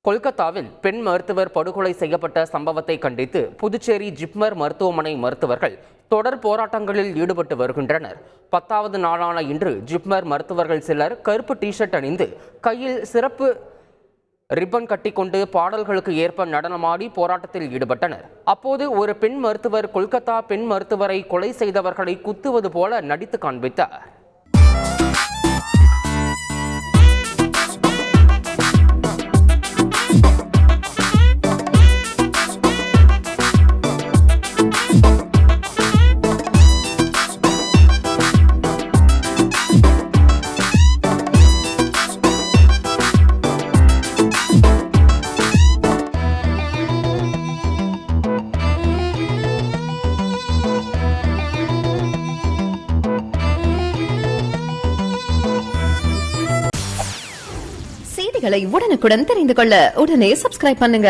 கொல்கத்தாவில் பெண் மருத்துவர் படுகொலை செய்யப்பட்ட சம்பவத்தை கண்டித்து புதுச்சேரி ஜிப்மர் மருத்துவமனை மருத்துவர்கள் தொடர் போராட்டங்களில் ஈடுபட்டு வருகின்றனர். 10வது நாளான இன்று ஜிப்மர் மருத்துவர்கள் சிலர் கருப்பு டிஷர்ட் அணிந்து கையில் சிறப்பு ரிப்பன் கட்டிக்கொண்டு பாடல்களுக்கு ஏற்ப நடனமாடி போராட்டத்தில் ஈடுபட்டனர். அப்போது ஒரு பெண் மருத்துவர் கொல்கத்தா பெண் மருத்துவரை கொலை செய்தவர்களை குத்துவது போல நடித்து காண்பித்தார். செய்திகளை உடனுக்குடன் தெரிந்து கொள்ள உடனே சப்ஸ்கிரைப் பண்ணுங்க.